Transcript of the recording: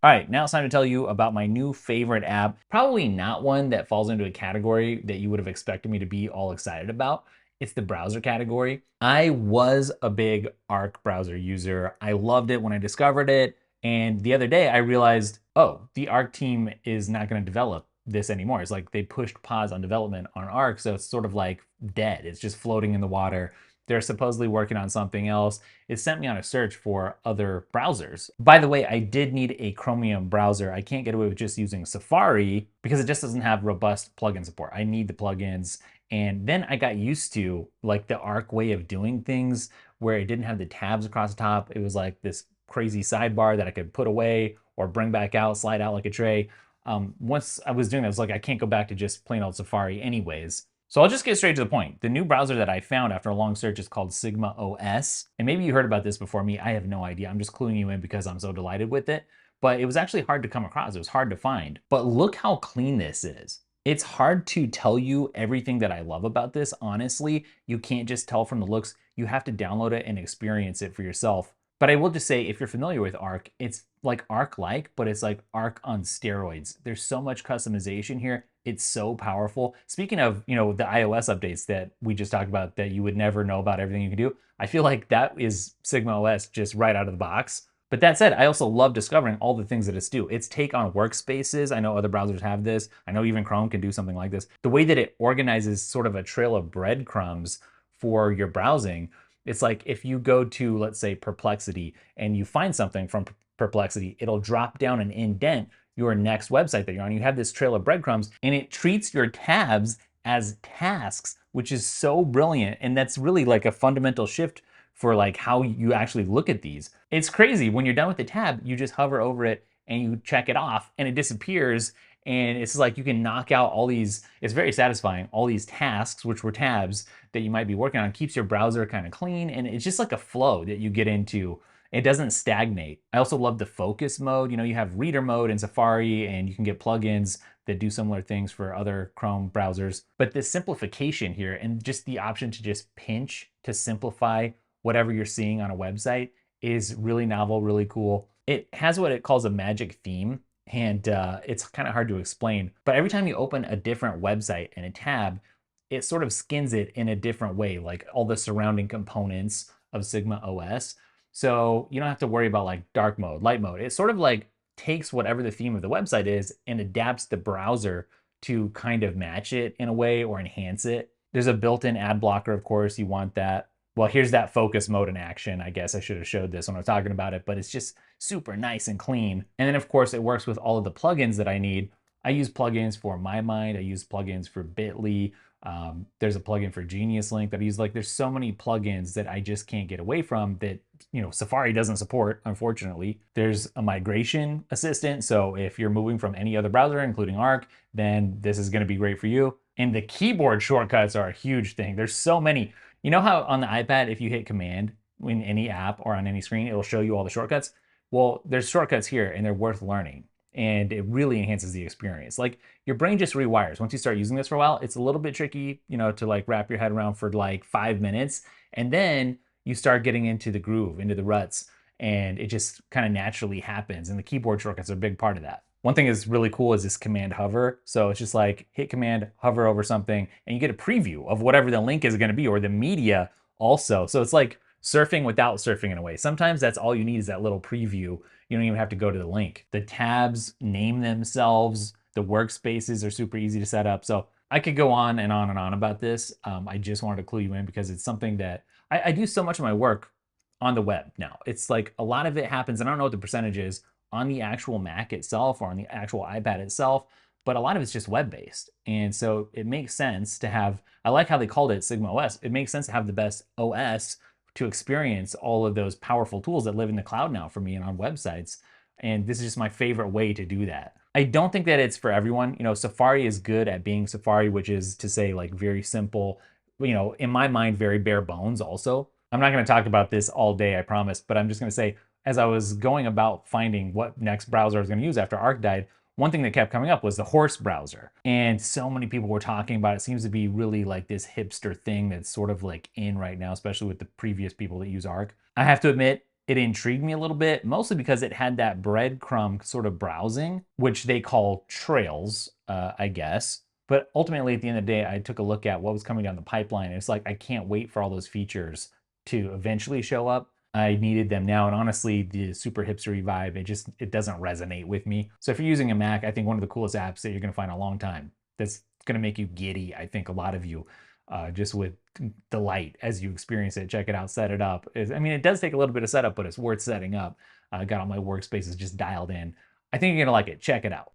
All right, now it's time to tell you about my new favorite app. Probably not one that falls into a category that you would have expected me to be all excited about. It's the browser category. I was a big Arc browser user. I loved it when I discovered it. And the other day I realized, oh, the Arc team is not going to develop this anymore. It's like they pushed pause on development on Arc. So it's sort of like dead. It's just floating in the water. They're supposedly working on something else. It sent me on a search for other browsers. By the way, I did need a Chromium browser. I can't get away with just using Safari because it just doesn't have robust plugin support. I need the plugins. And then I got used to like the Arc way of doing things where it didn't have the tabs across the top. It was like this crazy sidebar that I could put away or bring back out, slide out like a tray. Once I was doing that, I was like, I can't go back to just plain old Safari anyways. So I'll just get straight to the point. The new browser that I found after a long search is called Sigma OS. And maybe you heard about this before me. I have no idea. I'm just cluing you in because I'm so delighted with it. But it was actually hard to come across. It was hard to find. But look how clean this is. It's hard to tell you everything that I love about this, honestly. You can't just tell from the looks. You have to download it and experience it for yourself. But I will just say, if you're familiar with Arc, it's like Arc-like, but it's like Arc on steroids. There's so much customization here. It's so powerful. Speaking of, the iOS updates that we just talked about that you would never know about everything you can do, I feel like that is Sigma OS just right out of the box. But that said, I also love discovering all the things that it's do. Its take on workspaces. I know other browsers have this. I know even Chrome can do something like this. The way that it organizes sort of a trail of breadcrumbs for your browsing. It's like if you go to, let's say, Perplexity and you find something from Perplexity, it'll drop down and indent your next website that you're on. You have this trail of breadcrumbs and it treats your tabs as tasks, which is so brilliant. And that's really like a fundamental shift for like how you actually look at these. It's crazy. When you're done with the tab, you just hover over it and you check it off and it disappears. And it's like you can knock out all these, it's very satisfying, all these tasks, which were tabs that you might be working on, keeps your browser kind of clean. And it's just like a flow that you get into. It doesn't stagnate. I also love the focus mode. You have reader mode in Safari and you can get plugins that do similar things for other Chrome browsers. But this simplification here and just the option to just pinch to simplify whatever you're seeing on a website is really novel, really cool. It has what it calls a magic theme, and it's kind of hard to explain. But every time you open a different website in a tab, it sort of skins it in a different way, like all the surrounding components of Sigma OS. So you don't have to worry about like dark mode, light mode. It sort of like takes whatever the theme of the website is and adapts the browser to kind of match it in a way or enhance it. There's a built-in ad blocker, of course, you want that. Well, here's that focus mode in action. I guess I should have showed this when I was talking about it, but it's just super nice and clean. And then of course it works with all of the plugins that I need. I use plugins for MyMind. I use plugins for Bitly. There's a plugin for Genius Link that I use. Like there's so many plugins that I just can't get away from that Safari doesn't support, unfortunately. There's a migration assistant. So if you're moving from any other browser, including Arc, then this is going to be great for you. And the keyboard shortcuts are a huge thing. There's so many. You know how on the iPad, if you hit Command in any app or on any screen, it'll show you all the shortcuts? Well, there's shortcuts here and they're worth learning. And it really enhances the experience. Like your brain just rewires. Once you start using this for a while, it's a little bit tricky, to like wrap your head around for like 5 minutes. And then you start getting into the groove, into the ruts, and it just kind of naturally happens. And the keyboard shortcuts are a big part of that. One thing is really cool is this command hover. So it's just like hit command, hover over something, and you get a preview of whatever the link is going to be or the media also. So it's like surfing without surfing in a way. Sometimes that's all you need is that little preview. You don't even have to go to the link. The tabs name themselves. The workspaces are super easy to set up. So I could go on and on and on about this. I just wanted to clue you in because it's something that I do so much of my work on the web now. It's like a lot of it happens, and I don't know what the percentage is on the actual Mac itself or on the actual iPad itself, but a lot of it's just web-based. And so it makes sense to have, I like how they called it Sigma OS. It makes sense to have the best OS to experience all of those powerful tools that live in the cloud now for me and on websites. And this is just my favorite way to do that. I don't think that it's for everyone. Safari is good at being Safari, which is to say like very simple, in my mind, very bare bones also. I'm not going to talk about this all day, I promise, but I'm just going to say, as I was going about finding what next browser I was going to use after Arc died, one thing that kept coming up was the Horse browser. And so many people were talking about it. It seems to be really like this hipster thing that's sort of like in right now, especially with the previous people that use Arc. I have to admit, it intrigued me a little bit, mostly because it had that breadcrumb sort of browsing, which they call trails, I guess. But ultimately, at the end of the day, I took a look at what was coming down the pipeline. It's like, I can't wait for all those features to eventually show up. I needed them now. And honestly, the super hipstery vibe, it doesn't resonate with me. So if you're using a Mac, I think one of the coolest apps that you're going to find in a long time that's going to make you giddy, I think a lot of you, just with delight as you experience it. Check it out, set it up. I mean, it does take a little bit of setup, but it's worth setting up. I got all my workspaces just dialed in. I think you're going to like it. Check it out.